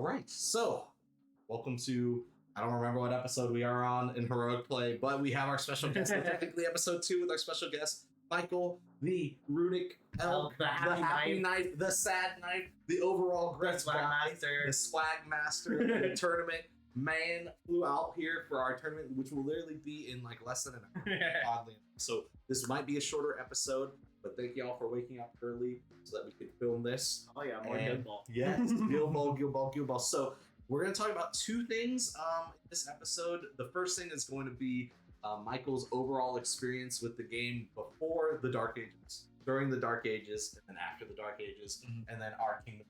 All right, so welcome to, I don't remember what episode we are on in Heroic Play, but we have our special guest, technically episode 2 with our special guest, Michael, the Runic Elk, the happy knife, the sad knife, the overall great swag master, the swag master, the tournament man flew out here for our tournament, which will literally be in like less than an hour, oddly enough. So this might be a shorter episode, but thank y'all for waking up early so that we could film this. Oh yeah, more Guild Ball. Yes, Guild Ball. So we're going to talk about two things in this episode. The first thing is going to be Michael's overall experience with the game before the Dark Ages, during the Dark Ages, and then after the Dark Ages, and then our Kingdom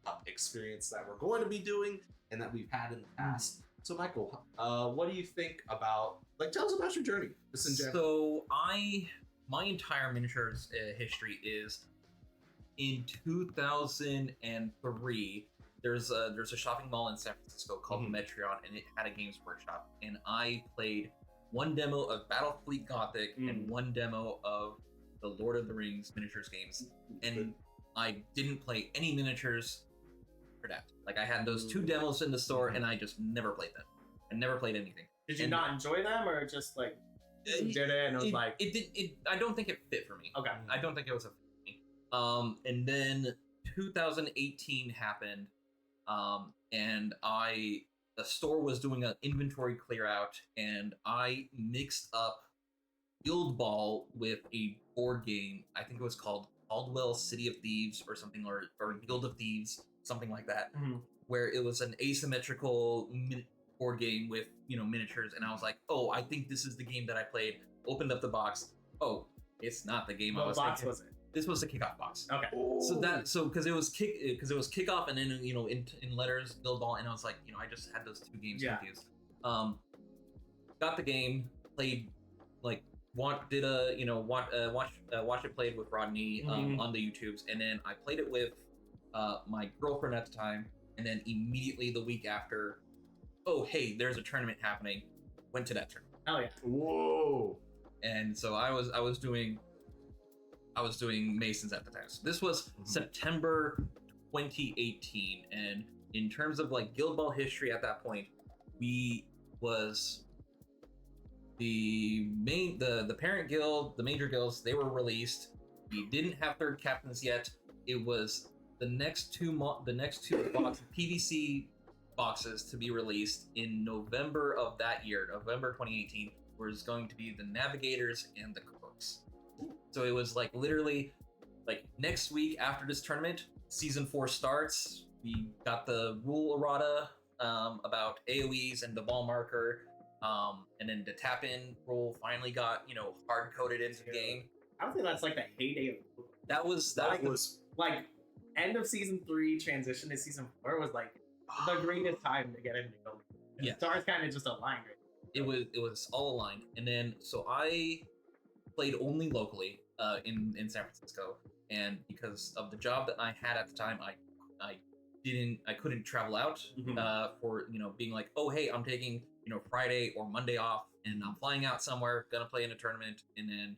Cup experience that we're going to be doing and that we've had in the past. So Michael, what do you think about, tell us about your journey, just in general. So my entire miniatures history is in 2003. There's a shopping mall in San Francisco called Metreon, and it had a Games Workshop, and I played one demo of Battlefleet Gothic and one demo of the Lord of the Rings miniatures games, and I didn't play any miniatures for that. Like, I had those two demos in the store, and I just never played them. I never played anything. Did you not enjoy them, or just like did it and it was like I don't think it fit for me. Okay. I don't think it was a fit for me. And then 2018 happened, and the store was doing an inventory clear out, and I mixed up Guild Ball with a board game. I think it was called Caldwell City of Thieves or something, or Guild of Thieves, something like that, where it was an asymmetrical board game with, miniatures, and I was like, oh, I think this is the game that I played. Opened up the box. Oh, it's not the game I was box thinking. was it? This was the kickoff box. Okay. So because it was kickoff, and then in letters Guild Ball, and I was like, I just had those two games confused. Got the game, played, watch it played with Rodney on the YouTubes, and then I played it with my girlfriend at the time, and then immediately the week after, oh hey, there's a tournament happening. Went to that tournament. Oh yeah. Whoa. And so I was doing Masons at the time. So this was September 2018, and in terms of Guild Ball history at that point, the parent guild, the major guilds, they were released. We didn't have third captains yet. It was the next two PVC boxes to be released in November of that year, November 2018, was going to be the Navigators and the Crooks. So it was literally next week after this tournament, season 4 starts. We got the rule errata about AoEs and the ball marker, and then the tap in rule finally got hard coded into the game. I don't think that's the heyday of that was end of season 3, transition to season 4 was the greatest time to get into Guild. Yeah, stars kind of just aligned. It was all aligned, and then so I played only locally in San Francisco, and because of the job that I had at the time, I couldn't travel out for being like, oh hey, I'm taking Friday or Monday off, and I'm flying out somewhere, gonna play in a tournament, and then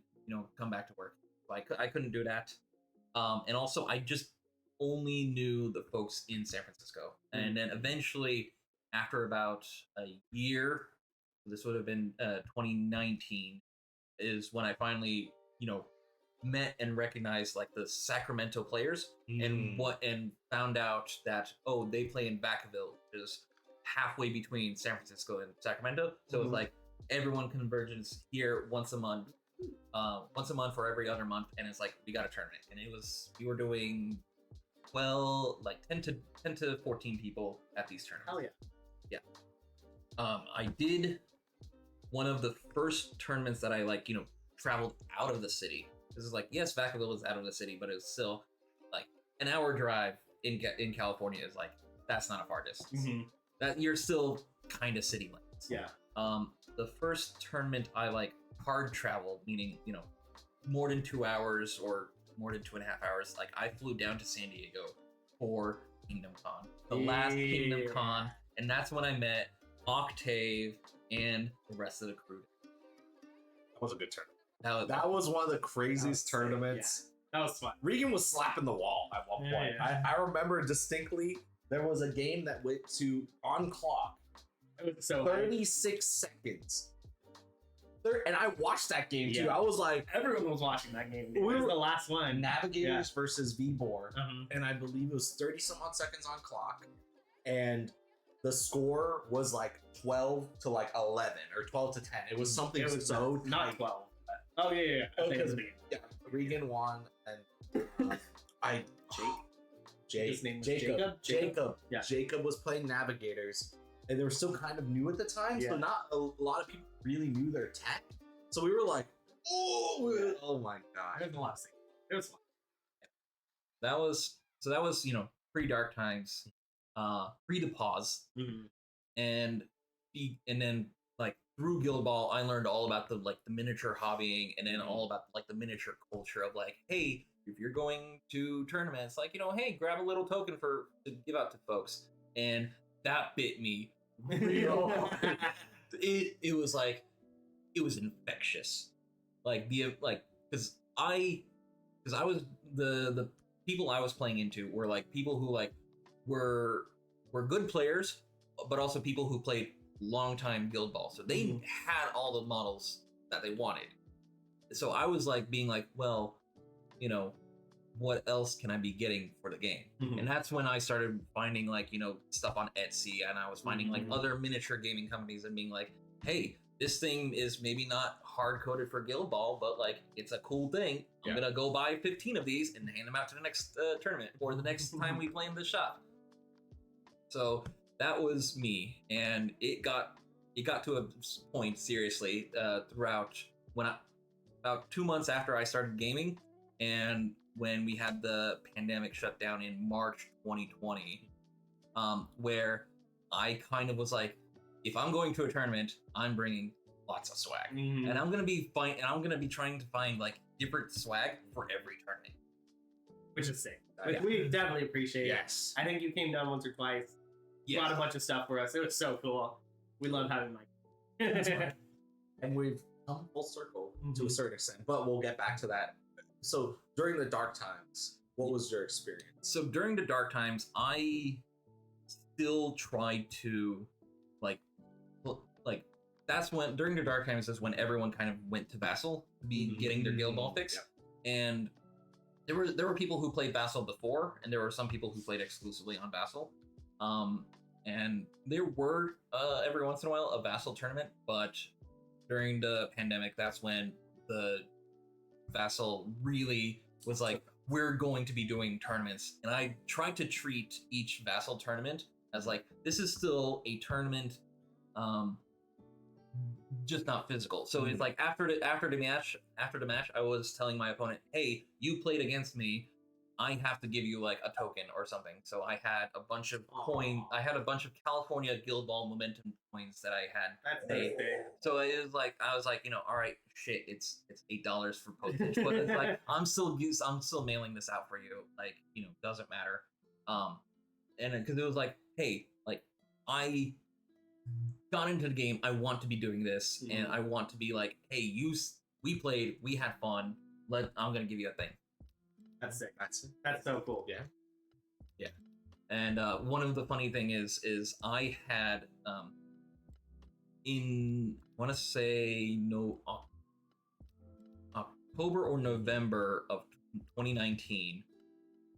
come back to work. So I couldn't do that, and also I just only knew the folks in San Francisco, and then eventually after about a year, this would have been 2019, is when I finally met and recognized the Sacramento players, and found out that they play in Vacaville, which is halfway between San Francisco and Sacramento. So it's everyone converges here once a month for every other month, and it's we got a tournament, and we were doing 10 to 14 people at these tournaments. Hell yeah. I did one of the first tournaments that I traveled out of the city. This is yes, Vacaville is out of the city, but it's still an hour drive in California is that's not a far distance. That you're still kind of city limits. Yeah. The first tournament I hard traveled, meaning more than 2 hours or more than 2.5 hours. I flew down to San Diego for Kingdom Con, the last Kingdom Con, and that's when I met Octave and the rest of the crew. That was a good tournament. That was one of the craziest tournaments. That was fun. Regan was slapping the wall at one point. Yeah. I remember distinctly there was a game that went to on clock It was so 36 seconds. And I watched that game too. Yeah. I was like, everyone was watching that game. It We was were- the last one. Navigators versus Vbor. Uh-huh. And I believe it was 30 some odd seconds on clock. And the score was like 12 to like 11 or 12 to 10. It was something It was so not tight. 12. Oh yeah. I think it was the beginning. Yeah, Regan won, and His name was Jacob. Jacob? Yeah. Jacob was playing Navigators, and they were still kind of new at the time, so Yeah. not a lot of people really knew their tech. So we were like, oh my god. It was a lot of things. It was fun. That was pre Dark Times, pre to pause, and then like through Guild Ball, I learned all about the miniature hobbying, and then all about like the miniature culture of like, hey, if you're going to tournaments, like hey, grab a little token to give out to folks, and that bit me real hard. It was like it was infectious, because I was the people I was playing into were like people who like were good players, but also people who played long time Guild Ball, so they had all the models that they wanted. So I was like being like, well, what else can I be getting for the game? And that's when I started finding like stuff on Etsy, and I was finding like other miniature gaming companies and being like, hey, this thing is maybe not hard coded for Guild Ball, but like it's a cool thing. I'm gonna go buy 15 of these and hand them out to the next tournament or the next time we play in the shop. So that was me, and it got to a point seriously throughout about 2 months after I started gaming, and when we had the pandemic shut down in March 2020, where I kind of was like, if I'm going to a tournament, I'm bringing lots of swag, and I'm gonna be trying to find like different swag for every tournament, which is sick. Which we definitely appreciate. Yes. I think you came down once or twice. Yeah. Brought a bunch of stuff for us. It was so cool. We love having Mike. That's right. And we've come full circle to a certain extent, but we'll get back to that. So during the dark times, what was your experience? So during the dark times, I still tried to like that's when during the dark times is when everyone kind of went to Vassal to be getting their Guild Ball fix. And there were people who played Vassal before, and there were some people who played exclusively on Vassal. And there were every once in a while a Vassal tournament, but during the pandemic, that's when the Vassal really was like, we're going to be doing tournaments. And I tried to treat each Vassal tournament as like, this is still a tournament, just not physical. So it's like after the match, I was telling my opponent, hey, you played against me, I have to give you like a token or something. So I had a bunch of I had a bunch of California Guild Ball momentum coins that I had. That's paid. So it was like I was like, all right, shit, it's $8 for postage, but it's like I'm still mailing this out for you. Like, doesn't matter. And because it was like, hey, like I got into the game, I want to be doing this, and I want to be like, hey, we played, we had fun. I'm gonna give you a thing. That's sick. That's so cool. Yeah. And one of the funny thing is I had in I want to say October or November of 2019,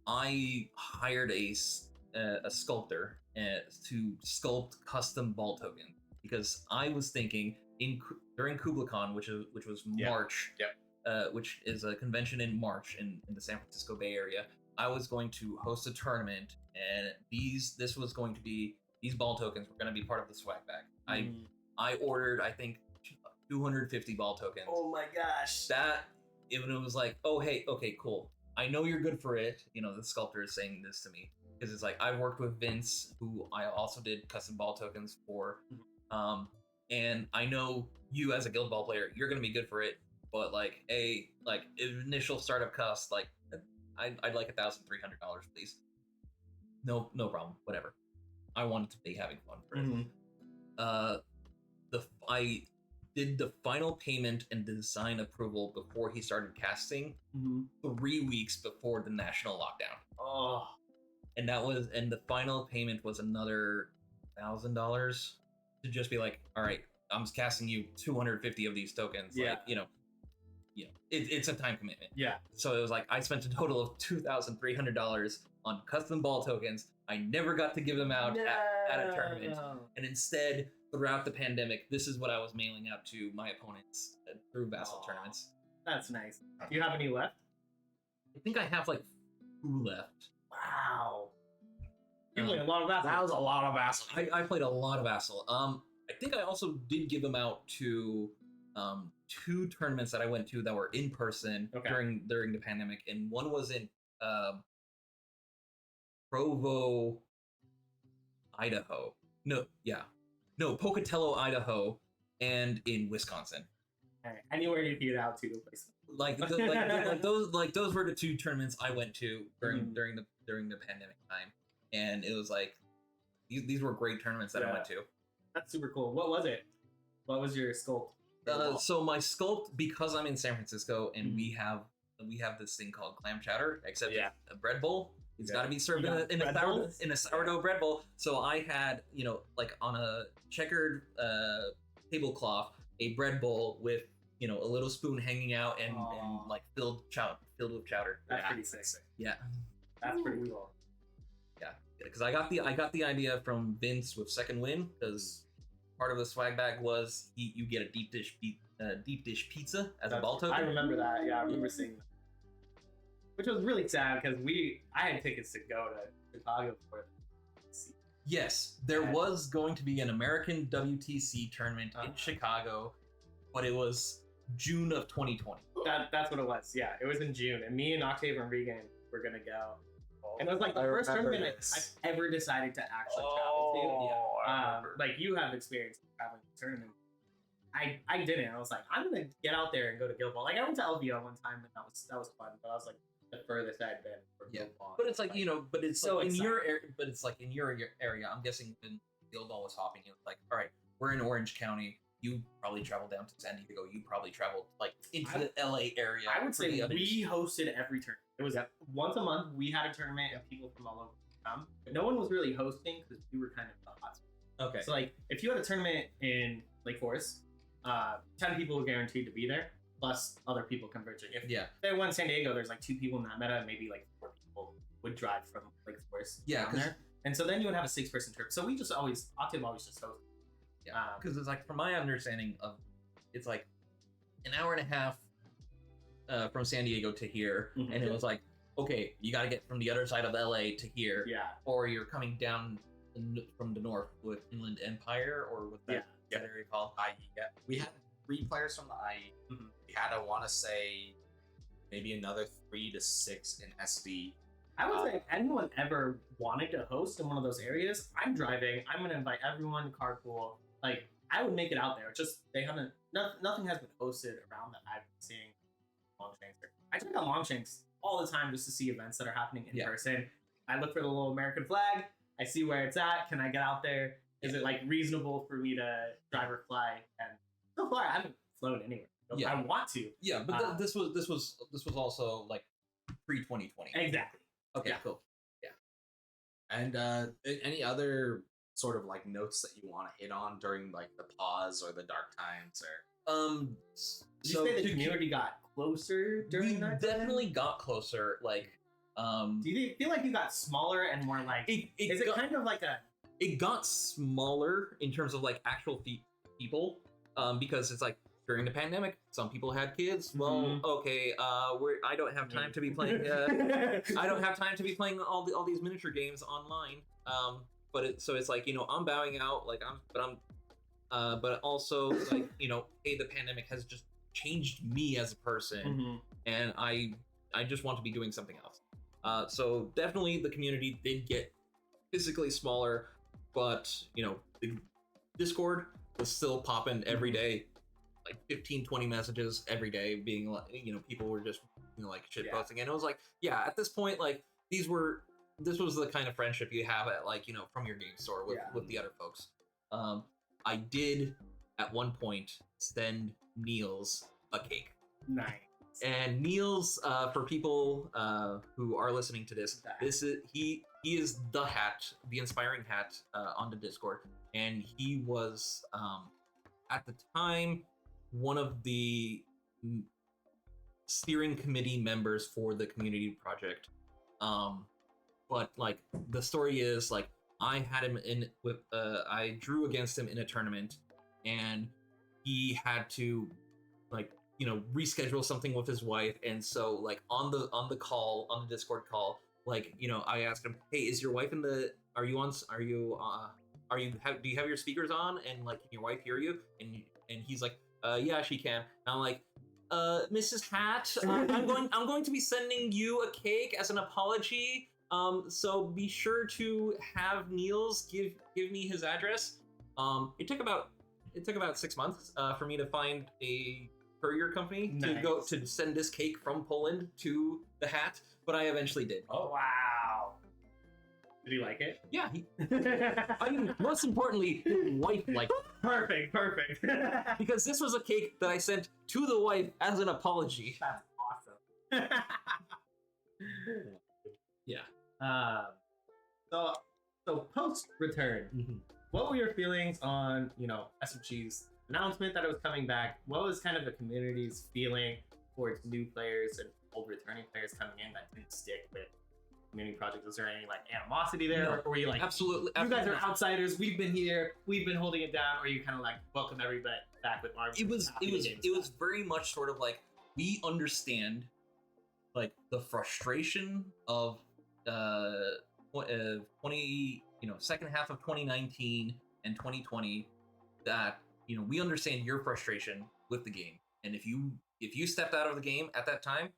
I hired a sculptor to sculpt custom ball tokens, because I was thinking during KublaCon, which was March, which is a convention in March in the San Francisco Bay Area. I was going to host a tournament, and these ball tokens were going to be part of the swag bag. I ordered, I think, 250 ball tokens. Oh my gosh. It was like, oh hey, okay, cool. I know you're good for it. The sculptor is saying this to me because it's like I've worked with Vince, who I also did custom ball tokens for, and I know you as a Guild Ball player, you're going to be good for it. But like initial startup cost, like I'd like $1,300, please. No problem. Whatever. I wanted to be having fun for it. I did the final payment and design approval before he started casting, 3 weeks before the national lockdown. Oh. and the final payment was another $1,000 to just be like, all right, I'm casting you 250 of these tokens. Yeah. Like, it's a time commitment. Yeah. So it was like I spent a total of $2,300 on custom ball tokens. I never got to give them out at a tournament, and instead, throughout the pandemic, this is what I was mailing out to my opponents through Vassal tournaments. That's nice. Do you have any left? I think I have like 2 left. Wow. You played a lot of Vassal. That was a lot of Vassal. I played a lot of Vassal. I think I also did give them out to 2 tournaments that I went to that were in person during the pandemic, and one was in Provo, Idaho. Pocatello, Idaho, and in Wisconsin. Right. Anywhere you get out to place. Those were the 2 tournaments I went to during the pandemic time, and it was like these were great tournaments that I went to. That's super cool. What was it? What was your sculpt? So my sculpt, because I'm in San Francisco and we have this thing called clam chowder, except a bread bowl. It's got to be served in a sourdough bread bowl. So I had, like on a checkered tablecloth, a bread bowl with, a little spoon hanging out and like filled with chowder. That's pretty sick. Yeah. That's pretty cool. Yeah, because I got the idea from Vince with Second Win, because part of the swag bag was you get a deep dish pizza as a ball token. I remember that. Yeah, I remember seeing that. Which was really sad because I had tickets to go to Chicago for it. Yes, there was going to be an American WTC tournament in Chicago, but it was June of 2020. That's what it was. Yeah, it was in June, and me and Octave and Regan were gonna go. And it was like the first tournament I've ever decided to actually travel to. Like you have experience traveling to tournaments. I didn't. I was like, I'm gonna get out there and go to Guild Ball. Like I went to LVO one time, and that was fun. But I was like the furthest I'd been for Guild Ball. But it's like but it's so like in your area. But it's like in your area. I'm guessing when Guild Ball was hopping, it was like, all right, we're in Orange County. You probably traveled down to San Diego. You probably traveled like into the LA area. I would say we hosted every tournament. It was once a month. We had a tournament and people from all over would come. But no one was really hosting because we were kind of the hotspot. Okay. So like, if you had a tournament in Lake Forest, 10 people were guaranteed to be there, plus other people converging. If they went to San Diego, there's like 2 people in that meta, and maybe like 4 people would drive from Lake Forest down there. And so then you would have a 6-person tournament. So we just Octave always just hosted. Yeah, because it's like, from my understanding of, it's like an hour and a half from San Diego to here, and it was like, okay, you got to get from the other side of LA to here, or you're coming down from the north with Inland Empire, or with that area called IE. Yeah, we had 3 players from the IE. We had, I want to say, maybe another 3 to 6 in SV. I would say if anyone ever wanted to host in one of those areas, I'm driving. I'm going to invite everyone, carpool. Like, I would make it out there. Just, they haven't, nothing has been hosted around that I've been seeing Longshanks. I check out Longshanks all the time just to see events that are happening in person. I look for the little American flag. I see where it's at. Can I get out there? Is it like reasonable for me to drive or fly? And so far, I haven't flown anywhere. I want to. Yeah, but this was also like pre-2020. Exactly. Okay, cool. Yeah. And any other sort of like notes that you want to hit on during like the pause or the dark times, or Did you say the community got closer during that time? Definitely got closer. Like, do you feel like you got smaller and more like? Is it kind of like a? It got smaller in terms of like actual people, because it's like during the pandemic, some people had kids. Well, okay, I don't have time to be playing. I don't have time to be playing all these miniature games online. But it's like, I'm bowing out. Like but also like, hey, the pandemic has just changed me as a person, and I just want to be doing something else. So definitely the community did get physically smaller, but the Discord was still popping every day, like 15-20 messages every day, being like, people were just like shit posting, and it was like, at this point, like this was the kind of friendship you have at like from your game store with the other folks. I did at one point send Niels a cake. Nice. And Niels, for people who are listening to this, he the hat, the inspiring hat on the Discord, and he was at the time one of the steering committee members for the community project. But like the story is like I had him in with I drew against him in a tournament, and he had to like reschedule something with his wife, and so like on the Discord call, like I asked him, hey, is your wife in the do you have your speakers on, and like can your wife hear you? And he's like, yeah, she can. And I'm like, Mrs. Hat, I'm going to be sending you a cake as an apology. So be sure to have Niels give me his address. It took about 6 months for me to find a courier company to send this cake from Poland to the hat, but I eventually did. Oh wow! Did he like it? Yeah. I mean, most importantly, his wife liked it. Perfect. Because this was a cake that I sent to the wife as an apology. That's awesome. Yeah. So post return, what were your feelings on SMG's announcement that it was coming back? What was kind of the community's feeling towards new players and old returning players coming in that didn't stick with community projects? Was there any like animosity there, No, or were you like, absolutely you guys are not. outsiders, we've been here, we've been holding it down, or you kind of like welcome everybody back with arms? It was very much sort of like, we understand like the frustration of 20 second half of 2019 and 2020, that we understand your frustration with the game, and if you stepped out of the game at that time,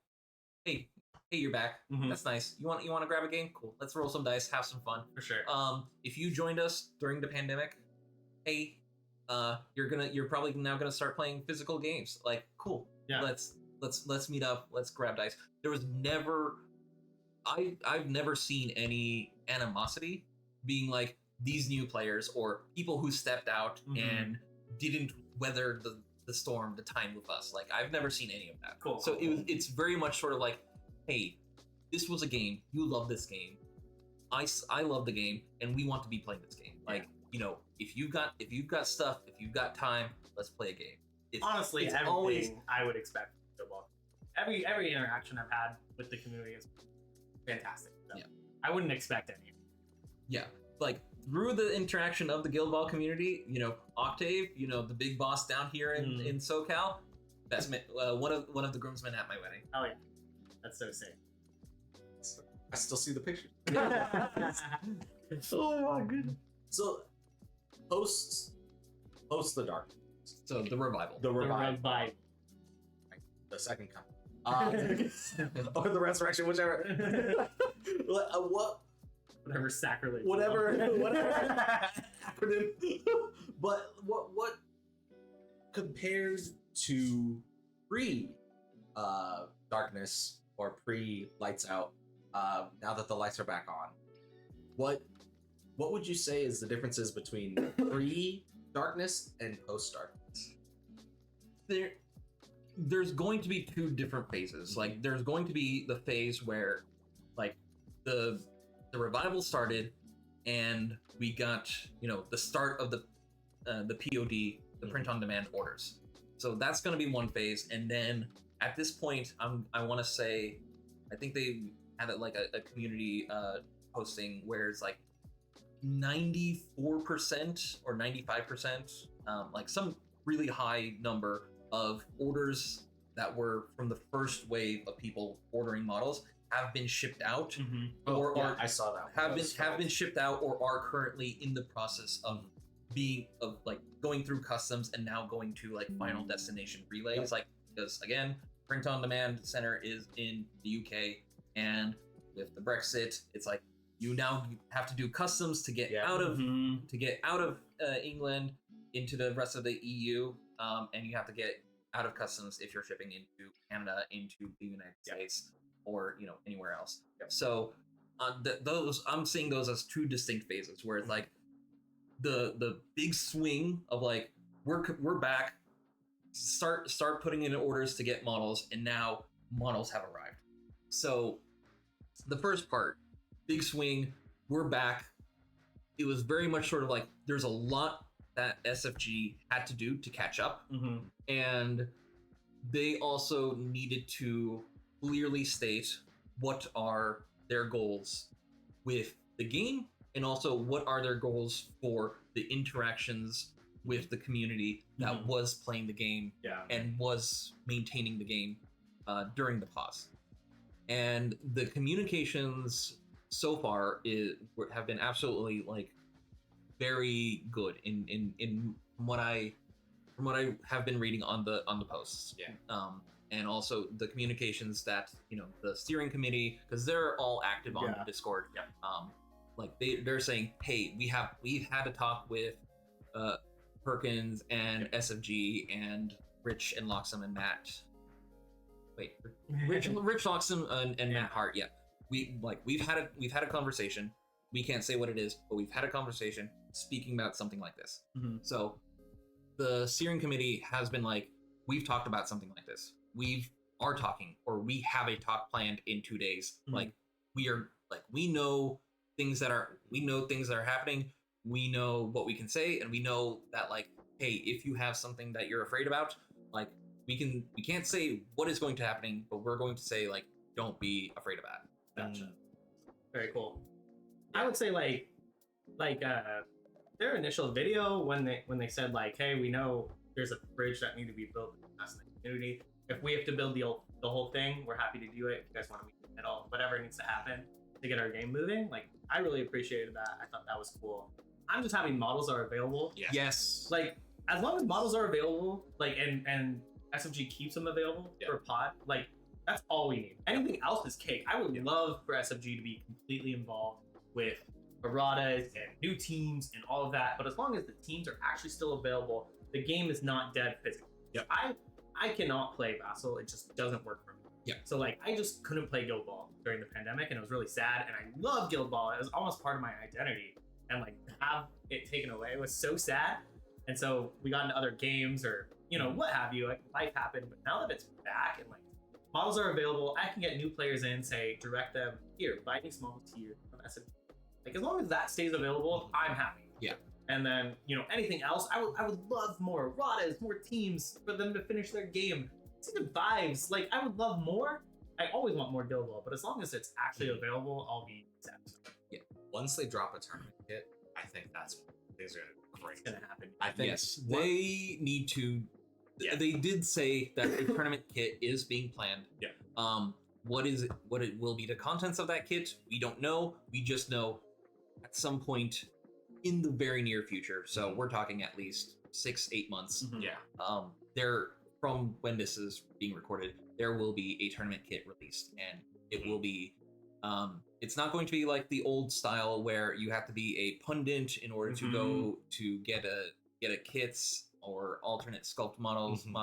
hey, you're back. That's nice. You want to grab a game? Cool. Let's roll some dice, have some fun. For sure. If you joined us during the pandemic, hey, you're probably now gonna start playing physical games. Like, cool. Yeah. Let's meet up. Let's grab dice. There was never, I've never seen any animosity being like these new players or people who stepped out and didn't weather the storm, the time with us. Like, I've never seen any of that. Cool. So it's very much sort of like, hey, this was a game. You love this game. I love the game, and we want to be playing this game. Like, if you've got stuff, if you've got time, let's play a game. Honestly, it's everything always, I would expect from football. Every interaction I've had with the community is fantastic. So Yeah. I wouldn't expect any. yeah, like through the interaction of the Guild Ball community, Octave, the big boss down here in SoCal, that's one of the groomsmen at my wedding. Oh yeah, that's so sick. I still see the picture. Oh my goodness. So, post the dark, So the revival. the revival, Revival. the second coming, or the resurrection, whichever. Whatever sacrilege. Whatever acronym. But what compares to pre darkness or pre lights out, now that the lights are back on, what would you say is the differences between pre darkness and post darkness? There's going to be two different phases. Like, there's going to be the phase where like the revival started, and we got the start of the POD, the print on demand orders. So that's going to be one phase, and then at this point, I want to say, I think they had it like a community posting where it's like 94% or 95%, like some really high number of orders that were from the first wave of people ordering models have been shipped out, or I saw that. have been shipped out, or are currently in the process of going through customs and now going to like final destination relays. Yep. Like, because again, print on demand center is in the UK, and with the Brexit, it's like you now have to do customs to get out of England into the rest of the EU, and you have to get out of customs if you're shipping into Canada, into the United States, or anywhere else. So those, I'm seeing those as two distinct phases, where it's like the big swing of like we're back, start putting in orders to get models, and now models have arrived. So the first part, big swing, we're back. It was very much sort of like there's a lot that SFG had to do to catch up, and they also needed to clearly state what are their goals with the game, and also what are their goals for the interactions with the community that was playing the game and was maintaining the game during the pause. And the communications so far have been absolutely like very good in from what I have been reading on the posts. And also the communications that the steering committee, because they're all active on the Discord. Like they're saying, hey, we've had a talk with Perkins and SFG and Rich and Loxham and Matt. Wait, Rich Loxham and Matt Hart. Yeah, we've had a conversation. We can't say what it is, but we've had a conversation speaking about something like this. So the steering committee has been like, we've talked about something like this. We have a talk planned in 2 days. Like we know things that are happening. We know what we can say, and we know that like, hey, if you have something that you're afraid about, like we can't say what is going to happening, but we're going to say like, don't be afraid of that. Gotcha. Very cool. I would say like their initial video when they said like, hey, we know there's a bridge that need to be built in the community. If we have to build the whole thing, we're happy to do it. If you guys want to meet in the middle, whatever needs to happen to get our game moving. Like, I really appreciated that. I thought that was cool. I'm just happy models are available. Yes. Like, as long as models are available, like, and SMG keeps them available for pod, like, that's all we need. Anything else is cake. I would love for SMG to be completely involved with erratas and new teams and all of that. But as long as the teams are actually still available, the game is not dead physically. I cannot play Vassal. It just doesn't work for me. So like, I just couldn't play Guild Ball during the pandemic, and it was really sad. And I love Guild Ball. It was almost part of my identity. And like, to have it taken away was so sad. And so we got into other games or, what have you, like life happened. But now that it's back and like models are available, I can get new players in, say, direct them here, buy me small tier from SMG. Like, as long as that stays available, I'm happy. And then, anything else, I would love more erratas, more teams for them to finish their game. Season 5s, like, I would love more. I always want more Guild Ball, but as long as it's actually available, I'll be satisfied. Once they drop a tournament kit, I think that's when things are great. It's gonna happen. I think they need to. They did say that a tournament kit is being planned. What it will be the contents of that kit, we don't know. We just know at some point in the very near future. So we're talking at least 6-8 months. There, from when this is being recorded, there will be a tournament kit released, and it will be. It's not going to be like the old style where you have to be a pundit in order to go to get a kits or alternate sculpt models and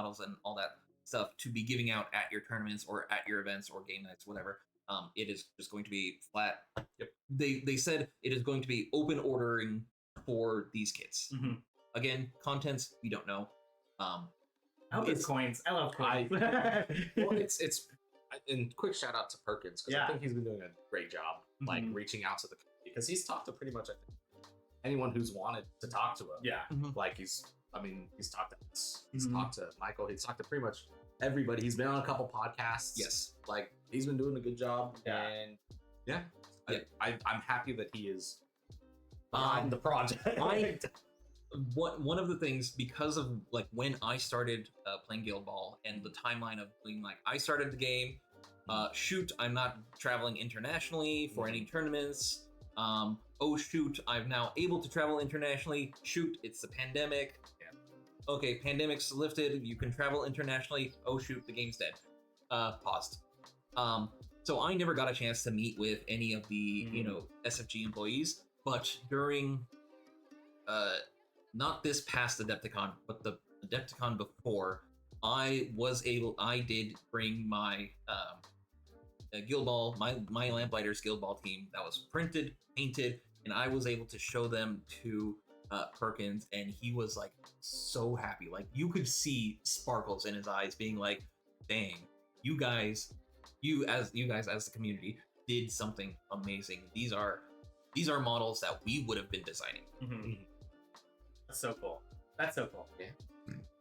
all that stuff to be giving out at your tournaments or at your events or game nights, whatever. It is just going to be flat. They said it is going to be open ordering for these kits. Again, contents we don't know. I hope it's coins. I love coins. Well, it's and quick shout out to Perkins, because I think he's been doing a great job, like reaching out to the community, because he's talked to pretty much anyone who's wanted to talk to him. Like he's talked to us, he's talked to Michael, he's talked to pretty much everybody. He's been on a couple podcasts. Like he's been doing a good job. And I'm happy that he is behind the project. One of the things, because of like when I started playing Guild Ball and the timeline of being like, I started the game, shoot, I'm not traveling internationally for any tournaments. Oh shoot, I'm now able to travel internationally. Shoot, it's the pandemic. Okay, pandemic's lifted, you can travel internationally. Oh shoot, the game's dead. Paused. So I never got a chance to meet with any of the SFG employees, but during not this past Adepticon, but the Adepticon before, I did bring my Guild Ball, my Lamplighters Guild Ball team that was printed, painted, and I was able to show them to Perkins, and he was like so happy. Like you could see sparkles in his eyes, being like, "Dang, you guys as the community did something amazing. These are these are models that we would have been designing. That's so cool. That's so cool.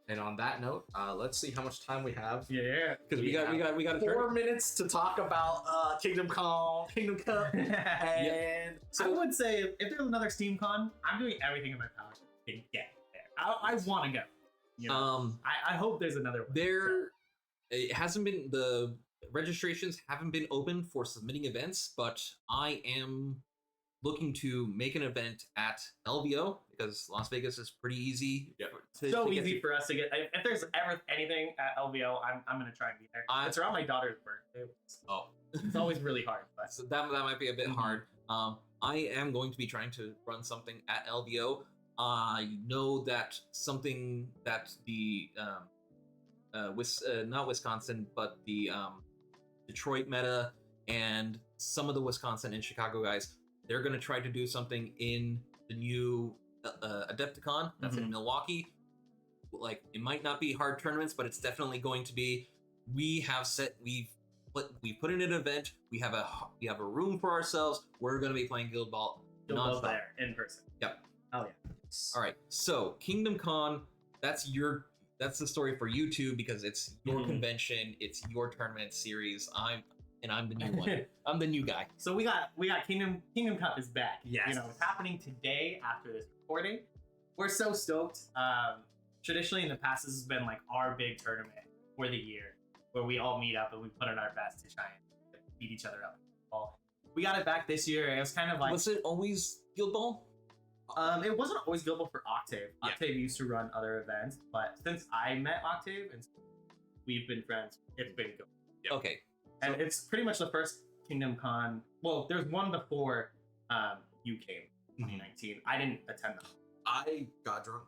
And on that note, let's see how much time we have. Yeah. Because we got a 4 minutes to talk about Kingdom Cup, and I would say if there's another SteamCon, I'm doing everything in my power to get there. I want to go. You know? I hope there's another one. It hasn't been, the registrations haven't been open for submitting events, but I am looking to make an event at LVO because Las Vegas is pretty easy. Yep. So easy for us to get. If there's ever anything at LVO, I'm gonna try and be there. It's around my daughter's birthday. Oh, it's always really hard. But so that might be a bit hard. I am going to be trying to run something at LVO. I know that something that the not Wisconsin, but the Detroit meta and some of the Wisconsin and Chicago guys, they're going to try to do something in the new Adepticon that's in Milwaukee. Like, it might not be hard tournaments, but it's definitely going to be. We've put in an event. We have a room for ourselves. We're going to be playing Guild Ball there in person. Yep. Oh yeah. All right. So Kingdom Con, that's the story for you two because it's your convention, it's your tournament series. I'm the new one. I'm the new guy. So we got Kingdom Cup is back. Yes. You know, it's happening today after this recording. We're so stoked. Traditionally in the past, this has been like our big tournament for the year, where we all meet up and we put in our best to try and beat each other up. We got it back this year. It was kind of like. Was it always Guild Ball? It wasn't always Guild Ball for Octave. Octave used to run other events, but since I met Octave and we've been friends, it's been good. Yep. Okay. And it's pretty much the first Kingdom Con. Well, there's one before you came, 2019. I didn't attend that. I got drunk.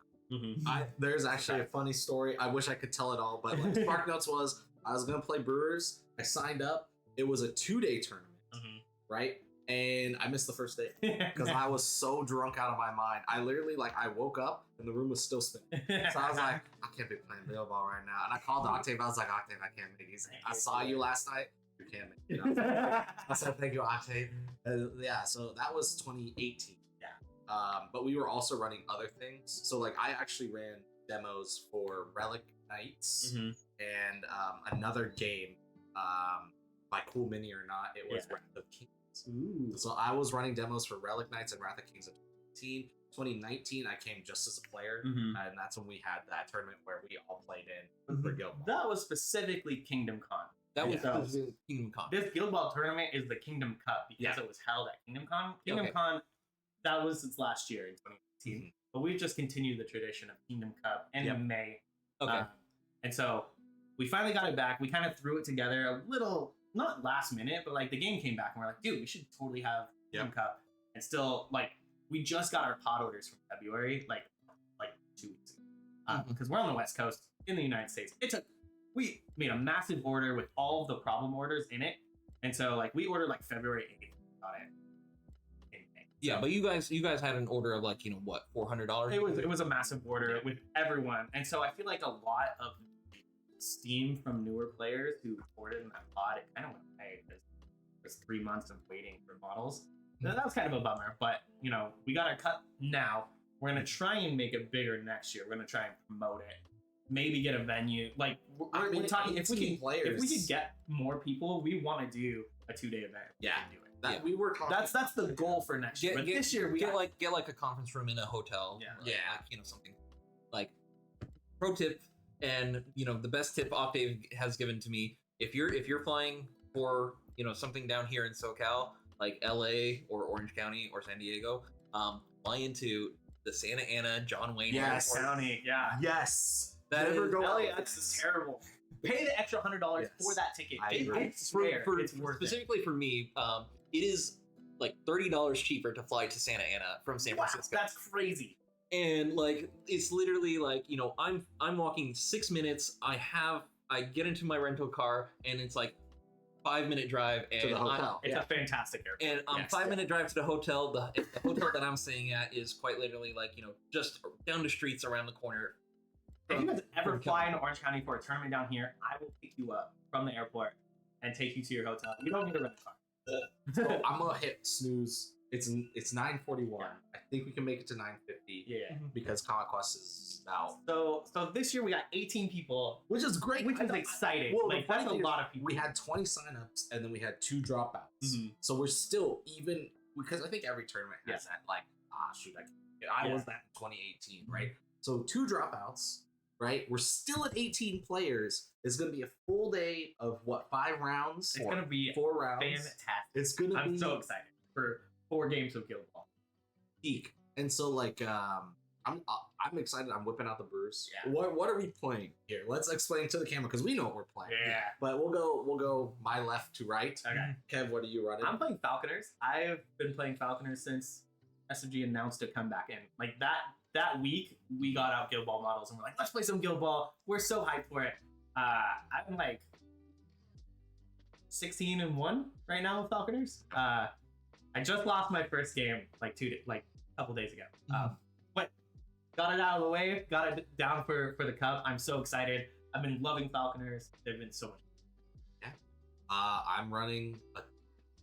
There's actually a funny story. I wish I could tell it all, but like Spark Notes was, I was gonna play Brewers. I signed up. It was a 2-day tournament, right? And I missed the first day because I was so drunk out of my mind. I literally, like, I woke up and the room was still spinning. So I was like, I can't be playing Real Ball right now. And I called Octave. I was like, Octave, I can't make it. He's like, I saw you last night. You can't make it. I said, thank you, Octave. Yeah, so that was 2018. Yeah. But we were also running other things. So, like, I actually ran demos for Relic Knights and another game. By Cool Mini or not, it was Wrath of Kings. Ooh. So I was running demos for Relic Knights and Wrath of Kings in 2018. 2019, I came just as a player, and that's when we had that tournament where we all played in for Guild Ball. That was specifically Kingdom Con. That was Kingdom Con. This Guild Ball tournament is the Kingdom Cup because it was held at Kingdom Con. Kingdom Con, that was since last year in 2018. But we've just continued the tradition of Kingdom Cup in May. Okay. And so we finally got it back. We kind of threw it together a little, not last minute, but like the game came back and we're like, dude, we should totally have Kingdom Cup. And still, like, we just got our pod orders from February, like 2 weeks ago. Because we're on the West Coast in the United States. We made a massive order with all of the problem orders in it. And so, like, we ordered like February 8th. Got it in May. Yeah, but you guys had an order of like, what, $400? It was a massive order with everyone. And so I feel like a lot of steam from newer players who ordered in that pod, it kind of went away because there's 3 months of waiting for models. That was kind of a bummer, but you know, we got our cut now. We're gonna try and make it bigger next year. We're gonna try and promote it. Maybe get a venue. Like we're talking, if we could get more people, we want to do a 2-day event. Yeah, we can do it. We were talking. That's the goal for next year. But this year we get like a conference room in a hotel. Yeah. Like, something like pro tip. And the best tip Octave has given to me: if you're flying for something down here in SoCal, like LA or Orange County or San Diego, fly into the Santa Ana John Wayne Airport. County, Yes, that LAX is terrible. Pay the extra $100 for that ticket. I swear, it's worth specifically for me. It is like $30 cheaper to fly to Santa Ana from San Francisco. That's crazy. And like it's literally like I'm walking 6 minutes. I get into my rental car and it's like 5-minute drive and to the hotel. It's a fantastic airport. And 5-minute drive to the hotel. The hotel that I'm staying at is quite literally like just down the streets around the corner. If you guys ever fly into Orange County for a tournament down here, I will pick you up from the airport and take you to your hotel. You don't need to rent a car. So I'm gonna hit snooze It's 9:41. Yeah. I think we can make it to 9:50 Yeah. because Comic Quest is out, So this year we got 18 people, which is great. which is exciting. Well, the Like funny that's a thing is lot of people. We had 20 signups and then we had 2 dropouts. Mhm. So we're still even because I think every tournament has that like I was that in 2018, right? So 2 dropouts, right? We're still at 18 players. It's going to be a full day of what 5 rounds? It's gonna be 4 rounds. fantastic. It's going to be I'm so excited for 4 games of Guild Ball. peak. And so like I'm excited. I'm whipping out the brews. Yeah. What are we playing here? Let's explain to the camera because we know what we're playing. Yeah. But we'll go my left to right. Okay. Kev, what are you running? I'm playing Falconers. I've been playing Falconers since SMG announced to come back in. Like that week, we got out Guild Ball models and we're like, let's play some Guild Ball. We're so hyped for it. I'm like 16-1 right now with Falconers. I just lost my first game like a couple days ago. But got it out of the way, got it down for the cup. I'm so excited. I've been loving Falconers. They've been so much. I'm running a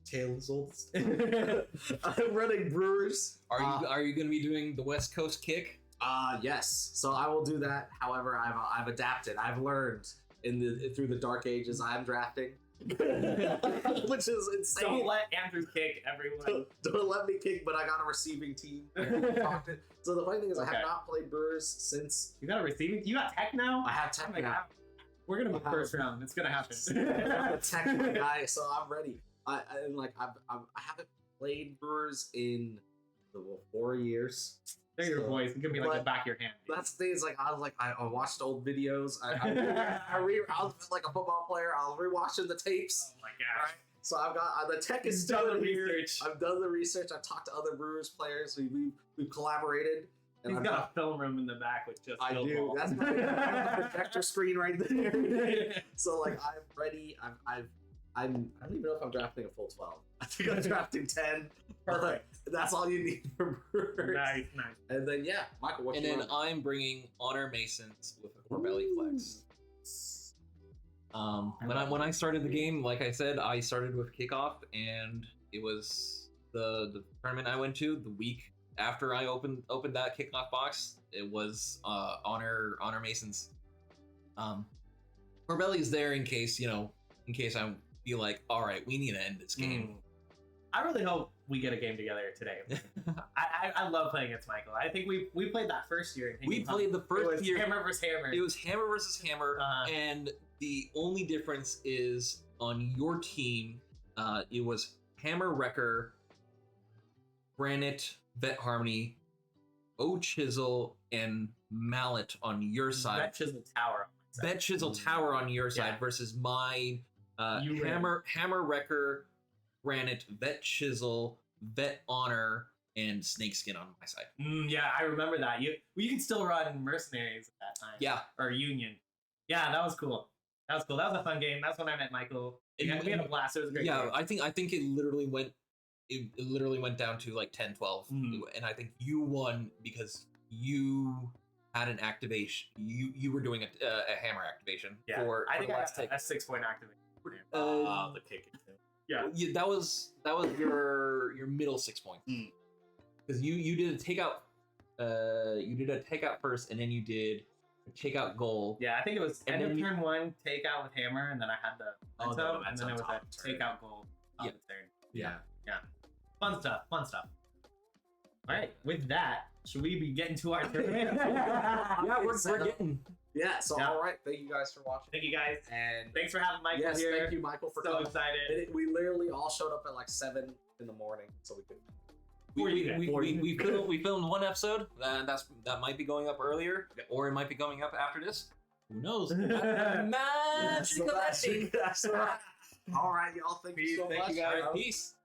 Tales Old. I'm running Brewers. Are you going to be doing the West Coast kick? Yes. So I will do that. However, I've adapted. I've learned through the dark ages. I'm drafting, which is insane. Don't let Andrew kick everyone. Don't let me kick, but I got a receiving team. So the funny thing is, I have not played Brewers since. You got a receiving? You got tech now? I have tech now. We're gonna move first round. It's gonna happen. I'm a tech guy, so I'm ready. I haven't played Brewers in 4 years. They're your boys. It's gonna be like the back of your hand. That's the thing. Is like I watched old videos. I was like a football player. I was rewatching the tapes. Oh my gosh. Right? So I've got the tech is You've done still the here. research. I've done the research. I've talked to other Brewers players. We've collaborated. He's got a film room in the back with just I Guild do. Ball. That's my projector screen right there. So like I'm ready. I don't even know if I'm drafting a full 12. I think I'm drafting 10. Perfect. That's all you need for Brewers. Nice. And then Michael, what And you then run? I'm bringing Honor Masons with a core belly flex. When I started the game, like I said, I started with kickoff, and it was the tournament I went to the week after I opened that kickoff box. It was Honor Masons. Core belly is there in case I feel like, all right, we need to end this game. I really hope we get a game together today. I love playing against Michael. I think we played that first year. We played the first year. Hammer versus Hammer. It was Hammer versus Hammer, and the only difference is on your team, it was Hammer Wrecker, Granite, Vet Harmony, O Chisel, and Mallet on your side. Vet Chisel Tower. Bet Chisel Tower on your side versus my Hammer Wrecker, Granite, Vet Chisel, Vet Honor, and Snakeskin on my side. Yeah, I remember that. You can still run Mercenaries at that time. Yeah. Or Union. Yeah, that was cool. That was a fun game. That's when I met Michael. We had a blast. It was a great game. I think it literally went down to like 10-12. And I think you won because you had an activation. You were doing a hammer activation for I think Let's I Take. had a 6-point activation. The kick. Yeah, that was your middle 6 points because you did a takeout. You did a takeout first, and then you did a takeout goal. Yeah, I think it was And end of then turn 1 takeout with hammer, and then I had the momentum, and then it was top a turn. takeout goal on Yeah. the turn. Yeah. Fun stuff. All right, with that, should we be getting to our tournament? Yeah, we're getting. Yeah. So Yeah. all right, thank you guys for watching. Thank you guys. And Thanks for having Michael yes, here. thank you, Michael, for So coming. excited. We literally all showed up at like 7 in the morning, so we could. We filmed one episode. That might be going up earlier, or it might be going up after this. Who knows? Magic of that thing. All right, y'all. Thank you so much. Thank you guys. Peace.